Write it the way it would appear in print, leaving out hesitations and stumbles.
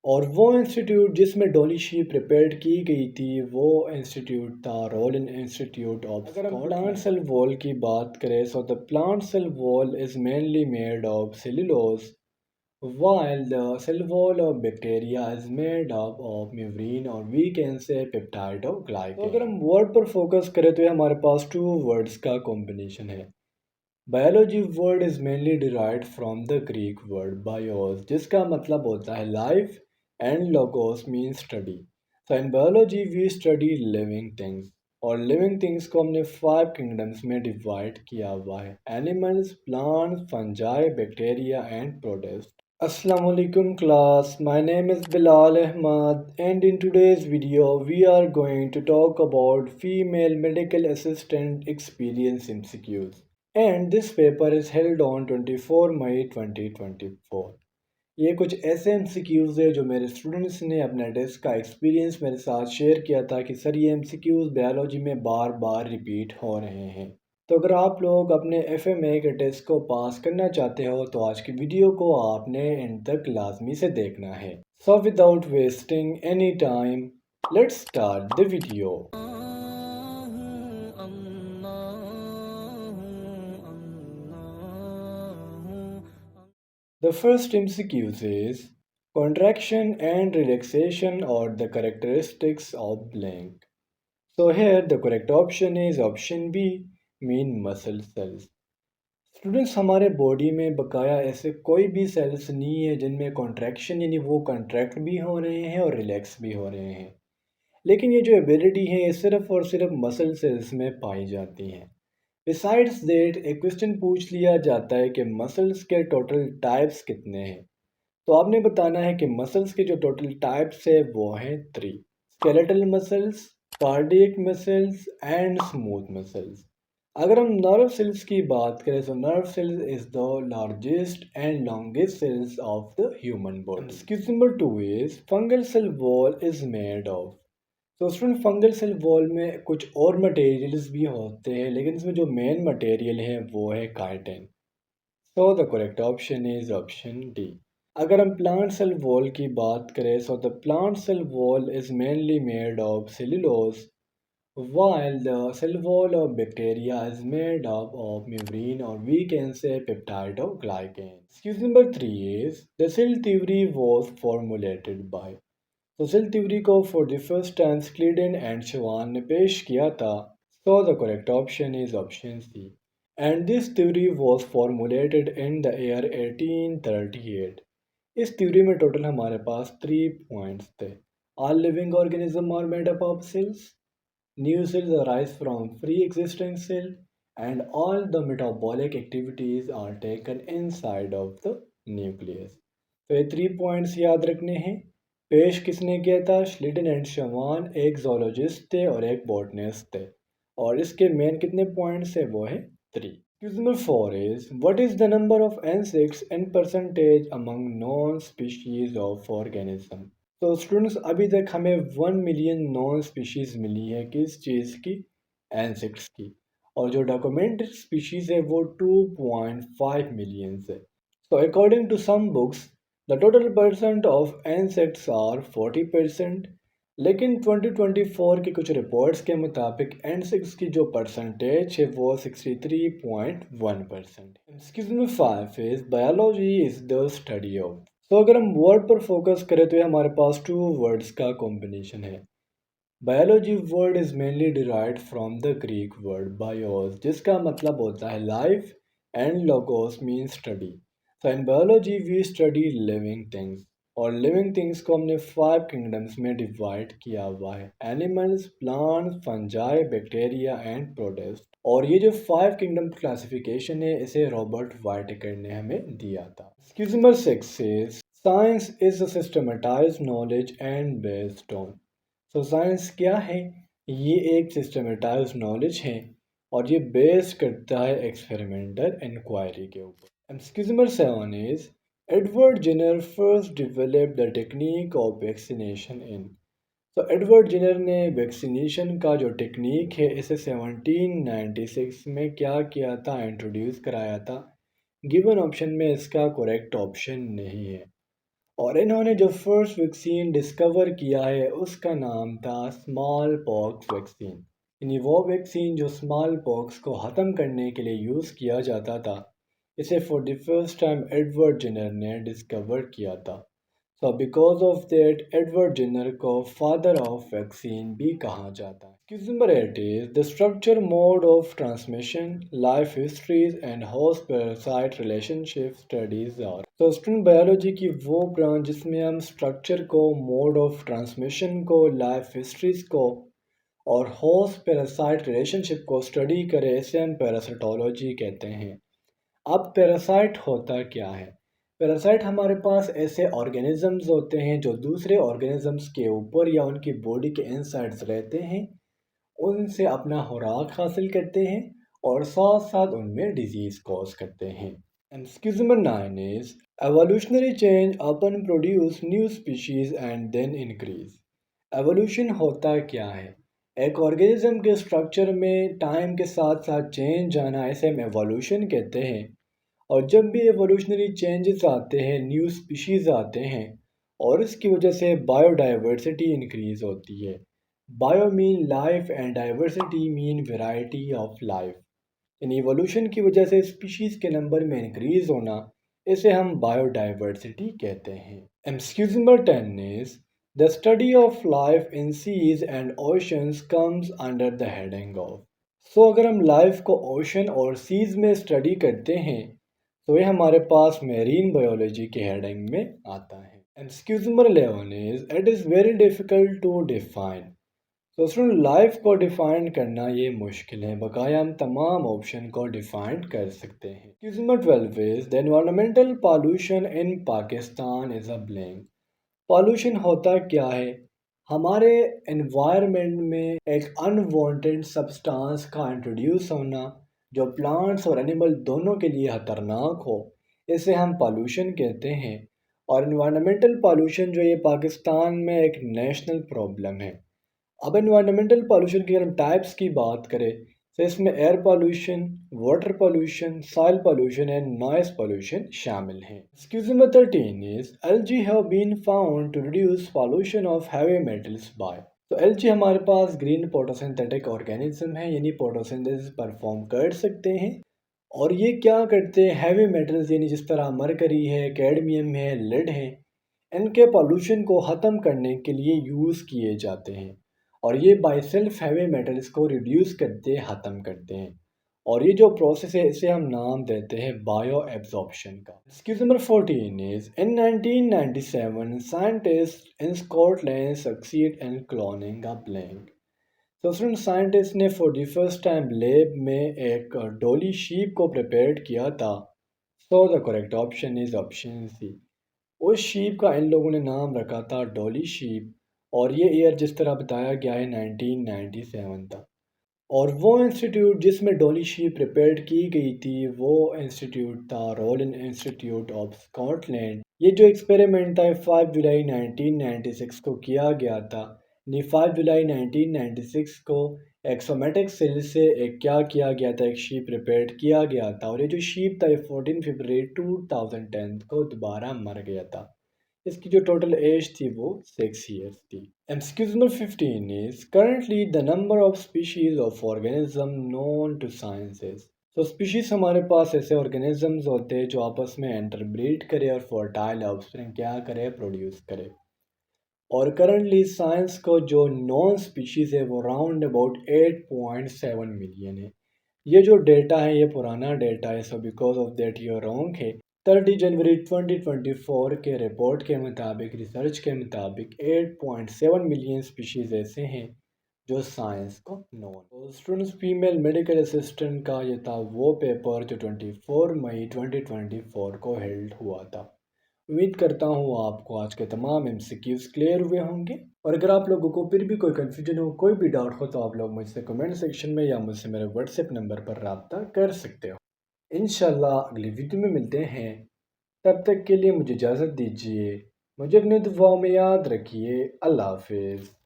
और वो इंस्टीट्यूट जिसमें डॉली शीप प्रिपेयर्ड की गई थी वो इंस्टीट्यूट था रोलिन इंस्टीट्यूट ऑफ अगर हम प्लांट सेल वॉल की बात करें so the plant cell wall is mainly made of cellulose while the cell wall of bacteria is made up of membrane or we can say peptide or glycan तो अगर हम word पर focus करें तो ये हमारे पास टू वर्ड्स का कॉम्बिनेशन है biology word is mainly derived from the Greek word bios जिसका मतलब होता है life and logos mean study so in biology we study living things और लिविंग थिंग्स को हमने 5 किंगडम्स में डिवाइड किया हुआ है animals plants fungi bacteria and protist Assalamu alaikum class, my name is Bilal Ahmad and in today's video we are going to talk about female medical assistant experience MCQs and this paper is held on 24 May 2024. ये कुछ ऐसे MCQs है जो मेरे students ने अपने test का experience मेरे साथ शेयर किया था कि सर ये MCQs बायोलॉजी में बार बार रिपीट हो रहे हैं तो अगर आप लोग अपने एफएमए के टेस्ट को पास करना चाहते हो तो आज की वीडियो को आपने एंड तक लाजमी से देखना है so without wasting any time let's start the video The first MCQ is contraction and relaxation or the characteristics of blank. So here the correct option is option B mean muscle cells. Students हमारे body में बकाया ऐसे कोई भी sales नहीं है जिनमें contraction यानी वो कॉन्ट्रैक्ट भी हो रहे हैं और रिलैक्स भी हो रहे हैं लेकिन ये जो एबिलिटी है ये सिर्फ और सिर्फ मसल सेल्स में पाई जाती हैं बिसाइड्स दैट एक क्वेश्चन पूछ लिया जाता है कि मसल्स के टोटल टाइप्स कितने हैं तो आपने बताना है कि मसल्स के जो टोटल टाइप्स है वो हैं 3 skeletal muscles cardiac muscles and smooth muscles अगर हम नर्व सेल्स की बात करें तो nerve cells is the largest and longest cells of the human body excuse number 2 is fungal cell wall is made of तो स्टूडेंट फंगल सेल वॉल में कुछ और मटेरियल्स भी होते हैं लेकिन इसमें जो मेन मटेरियल है वो है chitin so the correct option is option D अगर हम प्लांट सेल वॉल की बात करें so the plant cell wall is mainly made of cellulose while the cell wall of bacteria is made up of membrane or we can say peptide or glycan. Excuse number 3 is the cell theory was formulated by. तो cell theory को for the first time Skleden and Schwann ने पेश किया था. So the correct option is option C. And this theory was formulated in the year 1838. इस theory में total हमारे पास 3 points थे. All living organisms are made up of cells. New cells arise from pre-existing cell and all the metabolic activities are taken inside of the nucleus. तो ये 3 points याद रखने हैं पेश किसने किया था श्लिडन एंड शवान एक जोलॉजिस्ट थे और एक बॉटनिस्ट थे और इसके मेन कितने पॉइंट्स है वो है 3 Question number 4 is what is the number of insects in percentage among known species of organism तो स्टूडेंट्स अभी तक हमें 1 मिलियन नॉन स्पीशीज़ मिली है किस चीज़ की इंसेक्ट्स की और जो डॉक्यूमेंटेड स्पीशीज़ है वो 2.5 मिलियन है So according to some books, the total percent of insects are 40%, लेकिन 2024 की कुछ रिपोर्ट्स के मुताबिक insects की जो परसेंटेज है वो 63.1%. Excuse me, 5 is biology is the study of. तो अगर हम वर्ड पर फोकस करें तो ये हमारे पास टू वर्ड्स का कॉम्बिनेशन है biology word is mainly derived from the Greek word bios जिसका मतलब होता है life and logos mean study so in biology we study living things और लिविंग थिंग्स को हमने 5 किंगडम्स में डिवाइड किया हुआ है animals plants fungi bacteria and protist और ये जो 5 किंगडम क्लासिफिकेशन है इसे रॉबर्ट वाइटेकर ने हमें दिया था excuse number 6 is science is a systematised knowledge and based on तो साइंस क्या है ये एक सिस्टमेटाइज्ड नॉलेज है और ये बेस करता है एक्सपेरिमेंटल इंक्वायरी के ऊपर excuse number 7 is Edward Jenner first developed the technique of vaccination in तो एडवर्ड जेनर ने वैक्सीनेशन का जो टेक्निक है इसे 1796 में क्या किया था इंट्रोड्यूस कराया था गिवन ऑप्शन में इसका करेक्ट ऑप्शन नहीं है और इन्होंने जो फर्स्ट वैक्सीन डिस्कवर किया है उसका नाम था स्मॉल पॉक्स वैक्सीन। यानी वो वैक्सीन जो स्मॉल पॉक्स को ख़त्म करने के लिए यूज़ किया जाता था, इसे for the first time Edward Jenner ने डिस्कवर किया था। So because of that, Edward Jenner को father of vaccine भी कहा जाता है। Excuse number 8 is the structure, mode of transmission, life histories and host parasite relationship studies are। तो student biology की वो ब्रांच जिसमें हम स्ट्रक्चर को, मोड ऑफ ट्रांसमिशन को, लाइफ हिस्ट्रीज को और होस्ट पैरासाइट रिलेशनशिप को स्टडी करें, इसे हम पैरासिटोलॉजी कहते हैं। अब पैरासाइट होता क्या है? पैरासाइट हमारे पास ऐसे ऑर्गेनिजम्स होते हैं जो दूसरे ऑर्गेनिजम्स के ऊपर या उनकी बॉडी के इनसाइड्स रहते हैं, उनसे अपना खुराक हासिल करते हैं और साथ साथ उनमें डिजीज कॉज करते हैं। Excuse number 9 is evolutionary change often produce new species and then increase। Evolution होता क्या है? एक ऑर्गेनिज्म के स्ट्रक्चर में टाइम के साथ साथ चेंज आना, इसे हम एवोल्यूशन कहते हैं। और जब भी एवोल्यूशनरी चेंजेस आते हैं, न्यू स्पीशीज़ आते हैं और इसकी वजह से बायोडाइवर्सिटी इंक्रीज़ होती है। Bio mean life and diversity mean variety of life. In evolution की वजह से स्पीशीज़ के नंबर में इंक्रीज़ होना, इसे हम बायोडाइवर्सिटी कहते हैं। Excuse number 10 is the study of life in seas and oceans comes under the heading of. So अगर हम लाइफ को ओशन और सीज में स्टडी करते हैं तो ये हमारे पास मेरीन बायोलॉजी के हेडिंग में आता है। Excuse number 11 is it is very difficult to define. तो स्टूडेंट लाइफ को डिफाइन करना ये मुश्किल है, बकाया हम तमाम ऑप्शन को डिफाइन कर सकते हैं। Excuse number 12 is the environmental pollution in Pakistan is a blank. Pollution होता क्या है? हमारे एनवायरनमेंट में एक अनवांटेड सब्सटेंस का इंट्रोड्यूस होना जो प्लांट्स और एनिमल दोनों के लिए ख़तरनाक हो, इसे हम पॉल्यूशन कहते हैं। और एनवायरनमेंटल पॉल्यूशन जो ये पाकिस्तान में एक नेशनल प्रॉब्लम है। अब एनवायरनमेंटल पॉल्यूशन की अगर हम टाइप्स की बात करें तो इसमें air pollution, water pollution, soil pollution and noise pollution शामिल हैं। Excuse number 13 is algae have been found to reduce pollution of heavy metals by. तो एलजी हमारे पास ग्रीन फोटोसिंथेटिक ऑर्गेनिज्म है, यानी फोटोसिंथेसिस परफॉर्म कर सकते हैं। और ये क्या करते हैं? हैवी मेटल्स यानी जिस तरह मरकरी है, कैडमियम है, लेड है, इनके पॉल्यूशन को ख़त्म करने के लिए यूज़ किए जाते हैं। और ये बाई सेल्फ हैवी मेटल्स को रिड्यूस करते ख़त्म करते हैं। और ये जो प्रोसेस है इसे हम नाम देते हैं बायो एब्जॉर्प्शन का। Excuse number 14 is in 1997 scientist in Scotland succeed in cloning a blank. तो फ्रेंड साइंटिस्ट ने for the first time lab में एक डोली शीप को प्रिपेयर किया था। So the correct option is option C. उस sheep का इन लोगों ने नाम रखा था डॉली शीप। और ये ईयर जिस तरह बताया गया है 1997 था। और वो इंस्टीट्यूट जिसमें डॉली शीप प्रिपेयर की गई थी वो इंस्टीट्यूट था रॉयल इंस्टीट्यूट ऑफ स्कॉटलैंड। ये जो एक्सपेरिमेंट था 5 जुलाई 1996 को किया गया था। 5 जुलाई 1996 को एक्सोमेटिक सेल से एक क्या किया गया था, एक शीप प्रिपेयर किया गया था। और ये जो शीप था 14 फरवरी 2010 को दोबारा मर गया था। इसकी जो टोटल एज थी वो 6 ईयर्स थी। Excuse number 15 is currently the number of species of organism known to science is। तो स्पीशीज हमारे पास ऐसे ऑर्गेनिजम्स होते हैं जो आपस में इंटरब्रीड करे और फर्टाइल ऑफस्प्रिंग क्या करे, प्रोड्यूस करे। और करंटली साइंस को जो नॉन स्पीशीज़ है वो राउंड अबाउट 8.7 मिलियन है। ये जो डेटा है ये पुराना डेटा है, सो बिकॉज ऑफ दैट ये रॉन्ग है। 30 जनवरी 2024 के रिपोर्ट के मुताबिक, रिसर्च के मुताबिक 8.7 मिलियन स्पीशीज़ ऐसे हैं जो साइंस को नोन। तो स्टूडेंट्स फीमेल मेडिकल असिस्टेंट का ये था वो पेपर जो 24 मई 2024 को हेल्ड हुआ था। उम्मीद करता हूँ आपको आज के तमाम एमसीक्यूज़ क्लियर हुए होंगे। और अगर आप लोगों को फिर भी कोई कन्फ्यूजन हो, कोई भी डाउट हो, तो आप लोग मुझसे कमेंट सेक्शन में या मुझसे मेरे व्हाट्सएप नंबर पर रब्ता कर सकते हो। इंशाल्लाह अगली वीडियो में मिलते हैं। तब तक के लिए मुझे इजाज़त दीजिए। मुझे अपने दुआओं में याद रखिए। अल्लाह हाफिज़।